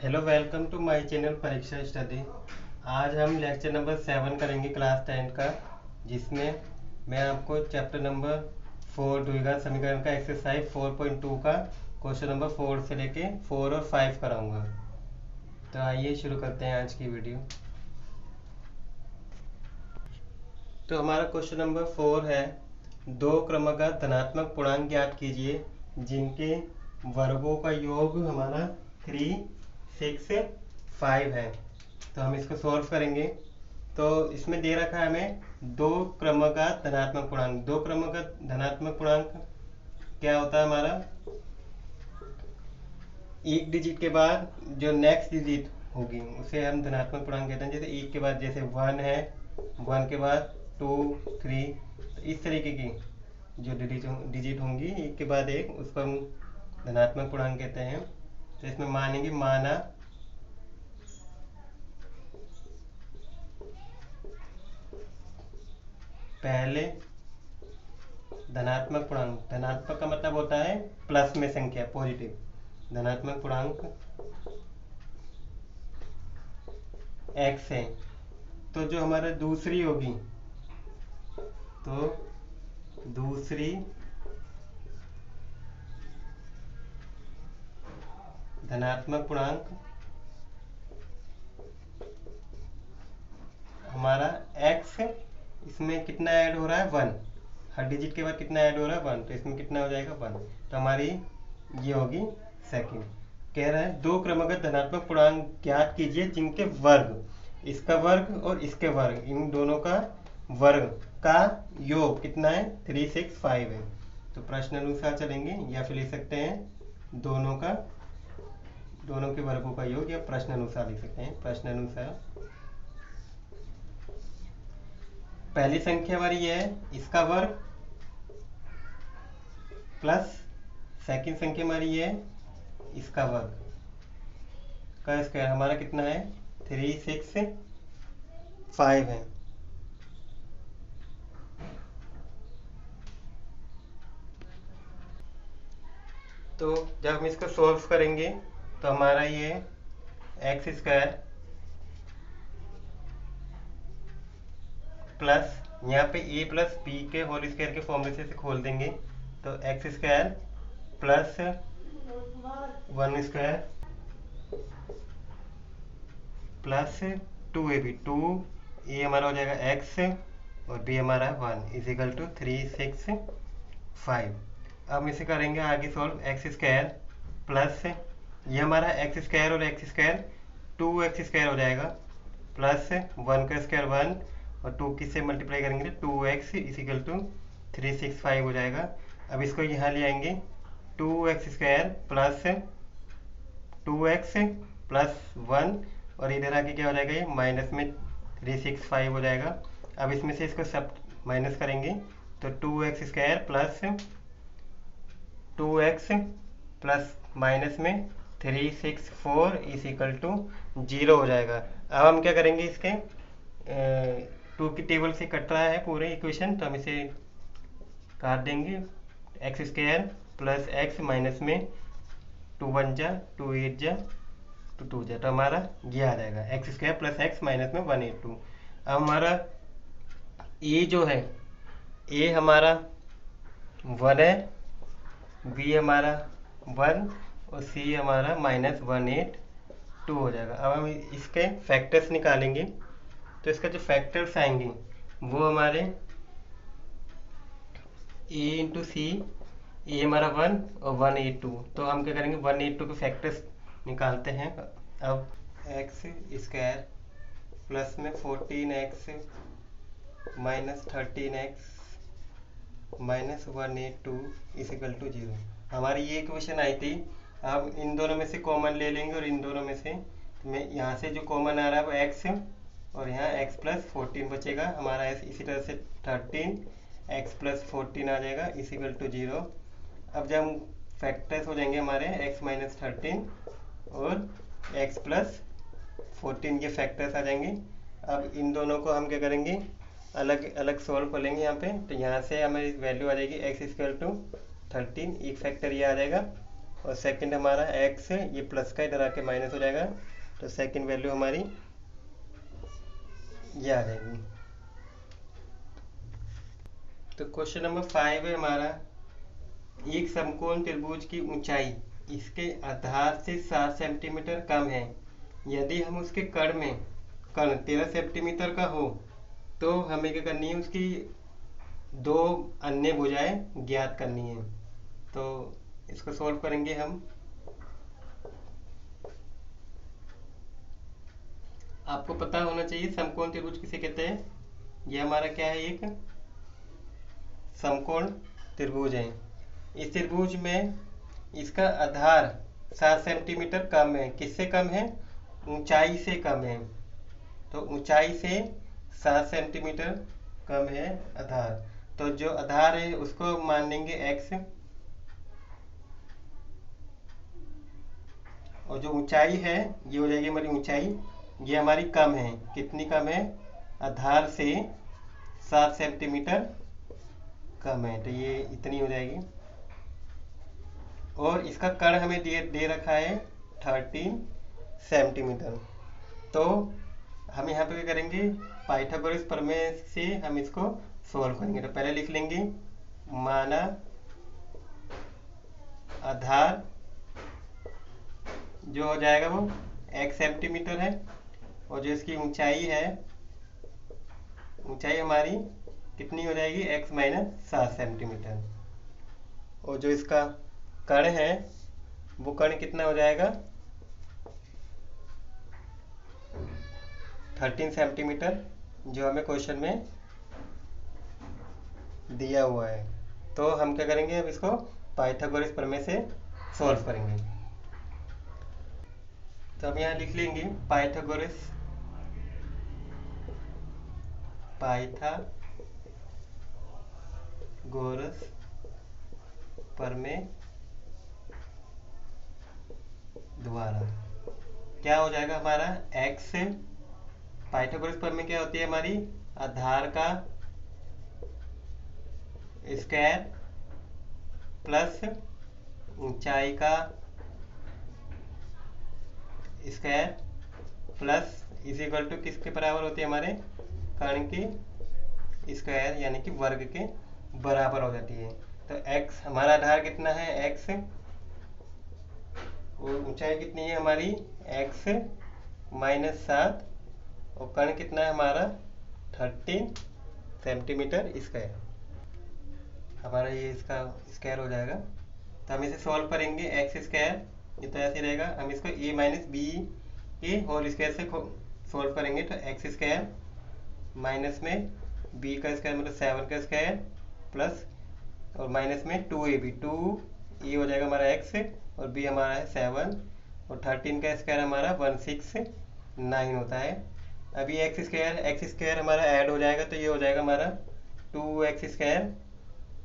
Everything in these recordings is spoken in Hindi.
Hello, welcome to my channel Pariksha study. आज हम लेक्चर नंबर 7 करेंगे क्लास 10 का, जिसमें मैं आपको चैप्टर नंबर 4 द्विघात समीकरण का एक्सरसाइज 4.2 का क्वेश्चन नंबर 4 से लेके 4 और 5 कराऊंगा। तो आइए शुरू करते हैं आज की वीडियो। तो हमारा क्वेश्चन नंबर 4 है, दो क्रमागत धनात्मक पूर्णांक ज्ञात कीजिए जिनके वर्गों का योग हमारा 3, 6, 5 है। तो हम इसको सॉल्व करेंगे। तो इसमें दे रखा है हमें दो क्रमागत धनात्मक पूर्णांक। दो क्रमागत धनात्मक पूर्णांक क्या होता है हमारा, एक डिजिट के बाद जो नेक्स्ट डिजिट होगी उसे हम धनात्मक पूर्णांक कहते हैं। जैसे एक के बाद जैसे 1 है, 1 के बाद 2, 3, तो इस तरीके की जो डिजिट होंगी एक के बाद एक, उसको हम धनात्मक पूर्णांक कहते हैं। तो इसमें मानेंगे माना पहले धनात्मक पूर्णांक, धनात्मक का मतलब होता है प्लस में संख्या, पॉजिटिव। धनात्मक पूर्णांक x है। तो जो हमारा दूसरी होगी, तो दूसरी धनात्मक पूर्णांक हमारा x, इसमें कितना ऐड हो रहा है 1, हर डिजिट के बाद कितना ऐड हो रहा है 1, तो इसमें कितना हो जाएगा 1। तो हमारी ये होगी सेकंड। कह रहा है दो क्रमागत धनात्मक पूर्णांक ज्ञात कीजिए जिनके वर्ग, इसका वर्ग और इसके वर्ग, इन दोनों का वर्ग का योग कितना है 3, 6, 5 है। तो प्रश्न अनुसार चलेंगे, या फिर लिख सकते हैं दोनों के वर्गों का योग, या प्रश्न अनुसार लिख सकते हैं प्रश्न अनुसार। पहली संख्या हमारी ये है, इसका वर्ग, प्लस सेकंड संख्या हमारी ये है, इसका वर्ग का स्क्वायर। हमारा कितना है 3, 6, 5 है। तो जब हम इसको सॉल्व करेंगे तो हमारा ये एक्स स्क्वायर प्लस, यहाँ पे ए प्लस बी के होल स्क्वायर के फॉर्मूले से खोल देंगे, तो X square plus 1 square plus 2ab, 2a हमारा हो जाएगा x और b हमारा 1 इजिकल टू 3, 6, 5। अब इसे करेंगे आगे सॉल्व, एक्स स्क्वायर प्लस, ये हमारा एक्स स्क्वायर और एक्स स्क्वायर 2x स्क्वायर हो जाएगा, प्लस 1 का स्क्वायर 1 और 2 किससे मल्टीप्लाई करेंगे 2x इजिकल टू 3, 6, 5 हो जाएगा। अब इसको यहाँ ले आएंगे, 2x square plus 2x plus 1 और इधर आके क्या हो जाएगा, ये माइनस में 3, 6, 5 हो जाएगा। अब इसमें से इसको सब माइनस करेंगे, तो 2x square plus 2x plus minus में 3, 6, 4 इज इक्वल टू 0 हो जाएगा। अब हम क्या करेंगे, इसके 2 की टेबल से कट रहा है पूरे इक्वेशन, तो हम इसे काट देंगे। X square plus x minus में 2 1 जा 2 8 जा 2 जा, तो हमारा ये आ जाएगा x square plus x minus में 182। अब हमारा ए जो है, ए हमारा 1 है, बी हमारा 1 और सी हमारा -182 हो जाएगा। अब हम इसके फैक्टर्स निकालेंगे, तो इसका जो फैक्टर्स आएंगे वो हमारे ए इंटू सी, ए हमारा 1 और 182, तो हम क्या करेंगे 182 के फैक्टर्स निकालते हैं। अब एक्स स्क्वायर प्लस में 14x minus 13x minus 182 is equal to 0, हमारी ये इक्वेशन आई थी। अब इन दोनों में से कॉमन ले लेंगे, और इन दोनों में से मैं यहाँ से जो कॉमन आ रहा है वो x और यहाँ x प्लस 14 बचेगा हमारा, इसी तरह से 13x प्लस 14 आ जाएगा इजिकल टू 0। अब जब हम फैक्टर्स हो जाएंगे हमारे x माइनस 13 और x प्लस 14 ये फैक्टर्स आ जाएंगे। अब इन दोनों को हम क्या करेंगे, अलग अलग सॉल्व कर लेंगे यहाँ पे, तो यहाँ से हमें वैल्यू आ जाएगी x स्क्वायर टू 13, एक फैक्टर ये आ जाएगा और सेकंड हमारा x ये प्लस का इधर आके माइनस हो जाएगा, तो सेकंड वैल्यू हमारी ये आ जाएगी। तो क्वेश्चन नंबर 5 है हमारा, एक समकोण त्रिभुज की ऊंचाई इसके आधार से 7 सेंटीमीटर कम है। यदि हम उसके कर्ण 13 सेंटीमीटर का हो तो हमें क्या करनी है, उसकी दो अन्य भुजाएं ज्ञात करनी है। तो इसको सॉल्व करेंगे हम। आपको पता होना चाहिए समकोण त्रिभुज किसे कहते हैं। ये हमारा क्या है, एक समकोण त्रिभुज है। इस त्रिभुज में इसका आधार 7 सेंटीमीटर कम है। किससे कम है? ऊंचाई से कम है। तो ऊंचाई से 7 सेंटीमीटर कम है आधार। तो जो आधार है उसको मान लेंगे x, और जो ऊंचाई है ये हो जाएगी हमारी ऊंचाई, ये हमारी कम है। कितनी कम है? आधार से 7 सेंटीमीटर कम है, तो ये इतनी हो जाएगी। और इसका कर्ण हमें दे रखा है 13 सेंटीमीटर। तो हम यहाँ पे क्या करेंगे, पाइथागोरस प्रमेय से हम इसको सॉल्व करेंगे। तो पहले लिख लेंगे, माना आधार जो हो जाएगा वो x सेंटीमीटर है, और जो इसकी ऊंचाई है, ऊंचाई हमारी कितनी हो जाएगी, x माइनस 7 सेंटीमीटर। और जो इसका कर्ण है वो कर्ण कितना हो जाएगा, 13 सेंटीमीटर, जो हमें क्वेश्चन में दिया हुआ है। तो हम क्या करेंगे, अब इसको पाइथागोरस प्रमेय से सॉल्व करेंगे। तो हम यहाँ लिख लेंगे पाइथागोरस प्रमेय द्वारा क्या हो जाएगा हमारा, x, पाइथागोरस प्रमेय क्या होती है हमारी, आधार का स्क्वायर प्लस ऊंचाई का square plus is equal to किसके बराबर होती है, हमारे कर्ण के स्क्वायर यानी कि वर्ग के बराबर हो जाती है। तो x हमारा आधार कितना है, x, और ऊंचाई कितनी है हमारी, x माइनस 7, और कर्ण कितना है हमारा 13 सेंटीमीटर स्क्वायर। हमारा ये इसका स्क्वायर हो जाएगा। तो हम इसे सॉल्व करेंगे, एक्स स्क्वायर ये तो ऐसे रहेगा, हम इसको a माइनस बी ए होल स्क्वायर से सॉल्व करेंगे। तो एक्स स्क्वायर माइनस में b का स्क्वायर मतलब 7 का स्क्वायर प्लस और माइनस में 2ab, 2a हो जाएगा हमारा x, और b हमारा है 7, और 13 का स्क्वायर हमारा 169 होता है। अभी एक्स स्क्वायर हमारा ऐड हो जाएगा, तो ये हो जाएगा हमारा 2x स्क्वायर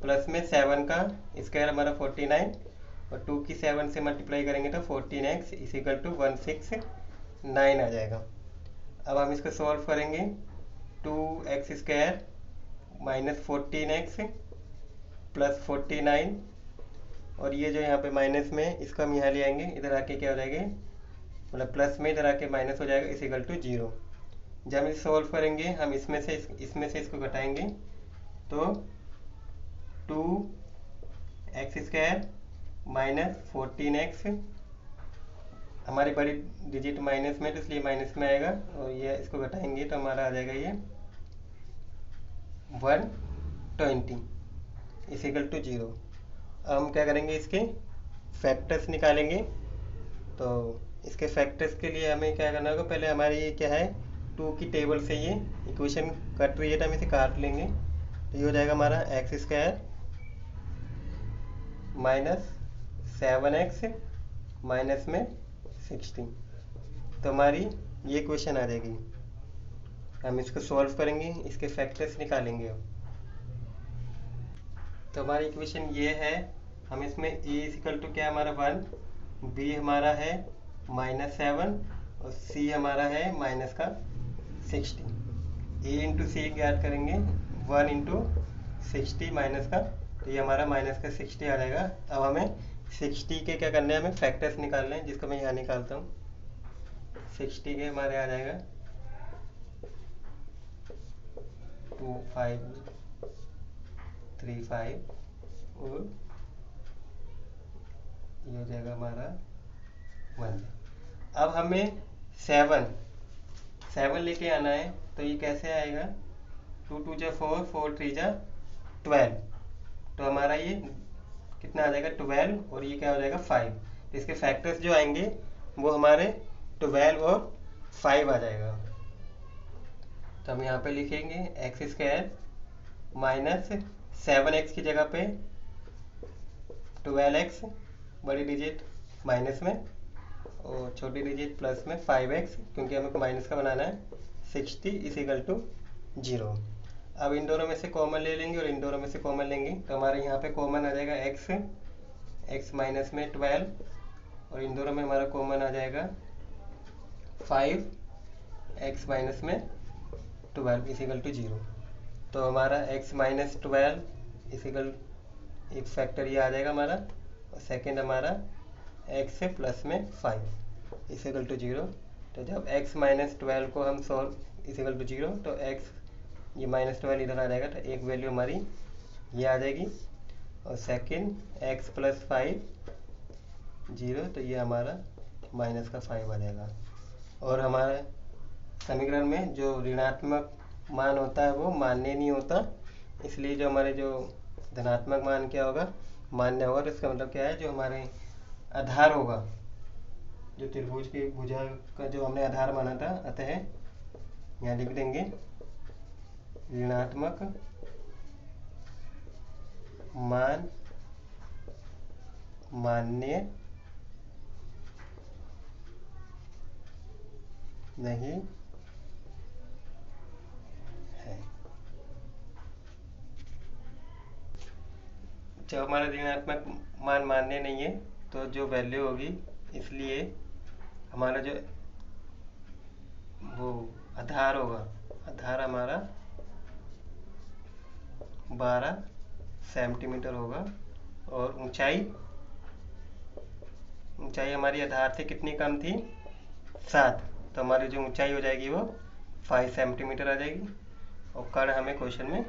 प्लस में 7 का स्क्वायर हमारा 49, और 2 की 7 से मल्टीप्लाई करेंगे तो 14x इज इक्वल टू 169 आ जाएगा। अब हम इसको सॉल्व करेंगे, 2x square minus 14x plus 49, और ये जो यहाँ पे माइनस में इसको हम यहाँ ले आएंगे, इधर आके क्या हो जाएगा, मतलब प्लस में इधर आके माइनस हो जाएगा, इज इक्वल टू 0। जब हम इसे सॉल्व करेंगे हम इसमें से इसको घटाएंगे, तो 2x स्क्वायर माइनस 14x, हमारी बड़ी डिजिट माइनस में तो इसलिए माइनस में आएगा, और ये इसको घटाएंगे तो हमारा आ जाएगा ये 120 इज इक्वल टू 0। अब हम क्या करेंगे, इसके फैक्टर्स निकालेंगे। तो इसके फैक्टर्स के लिए हमें क्या करना होगा, पहले हमारी ये क्या है, 2 की टेबल से ये इक्वेशन कट रही है तो हम इसे काट लेंगे। तो ये हो जाएगा हमारा x square minus 7x minus में 60। तो हमारी ये इक्वेशन आ जाएगी। हम इसको सॉल्व करेंगे, इसके फैक्टर्स निकालेंगे। तो हमारी इक्वेशन ये है, हम इसमें a इक्वल टू क्या हमारा 1, b हमारा है माइनस 7, और c हमारा है माइनस का 60। a इंटू सी ज्ञात करेंगे, 1 इंटू 60 माइनस का, तो ये हमारा माइनस का 60 आ जाएगा। अब हमें 60 के क्या करने हैं हमें फैक्टर्स निकालने हैं, जिसको मैं यहाँ निकालता हूँ। 60 के हमारे आ जाएगा 2535 और ये हो जाएगा हमारा 1। अब हमें 7 लेके आना है, तो ये कैसे आएगा? 2 2 जा 4, 4 3 जा 12, तो हमारा ये कितना आ जाएगा 12 और ये क्या हो जाएगा 5। तो इसके फैक्टर्स जो आएंगे वो हमारे 12 और 5 आ जाएगा। तो हम यहाँ पे लिखेंगे x² माइनस 7x की जगह पे 12x बड़ी डिजिट माइनस में और छोटी डिजिट प्लस में 5x, क्योंकि हमें माइनस का बनाना है। 60 इजिकल टू 0। अब इन दोनों में से कॉमन ले लेंगे और इन दोनों में से कॉमन लेंगे, तो हमारे यहाँ पे कॉमन आ जाएगा x माइनस में 12 और इन दोनों में हमारा कॉमन आ जाएगा 5x माइनस में 12 इजिकल टू 0। तो हमारा x माइनस 12 इजिकल एक फैक्टर ये आ जाएगा हमारा, और सेकेंड हमारा x से प्लस में 5 इजिकल टू 0। तो जब x माइनस 12 को हम सॉल्व इजिकल टू 0, तो x ये माइनस 12 इधर आ जाएगा, तो एक वैल्यू हमारी ये आ जाएगी, और सेकेंड x प्लस 5 0, तो ये हमारा माइनस का 5 आ जाएगा। और हमारे समीकरण में जो ऋणात्मक मान होता है वो मान्य नहीं होता, इसलिए जो हमारे जो धनात्मक मान क्या होगा, मान्य होगा। तो इसका मतलब क्या है, जो हमारे आधार होगा, जो त्रिभुज की भुजा का जो हमने आधार माना था, अतः यहाँ लिख देंगे ऋणात्मक मान मान्य नहीं है। जब हमारा ऋणात्मक मान मान्य नहीं है, तो जो वैल्यू होगी, इसलिए हमारा जो वो आधार होगा, आधार हमारा 12 सेंटीमीटर होगा, और ऊंचाई हमारी आधार से कितनी कम थी, 7, तो हमारी जो ऊंचाई हो जाएगी वो 5 सेंटीमीटर आ जाएगी, और कर्ण हमें क्वेश्चन में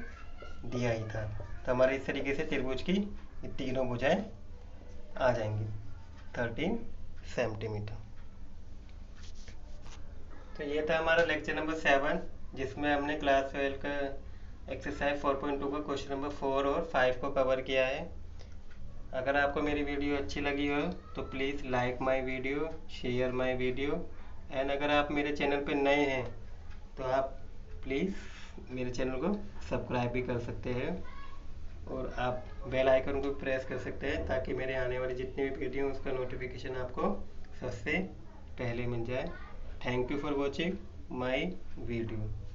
दिया ही था। तो हमारे इस तरीके से त्रिभुज की ये तीनों भुजाएं आ जाएंगी 13 सेंटीमीटर। तो ये था हमारा लेक्चर नंबर 7, जिसमें हमने क्लास 12 का एक्सरसाइज 4.2 का क्वेश्चन नंबर 4 और 5 को कवर किया है। अगर आपको मेरी वीडियो अच्छी लगी हो तो please like my video, share my video, and अगर आप मेरे चैनल पे नए हैं तो आप प्लीज़ मेरे चैनल को सब्सक्राइब भी कर सकते हैं, और आप बेल आइकन को प्रेस कर सकते हैं, ताकि मेरे आने वाली जितनी भी वीडियो उसका नोटिफिकेशन आपको सबसे पहले मिल जाए। Thank you for watching my video.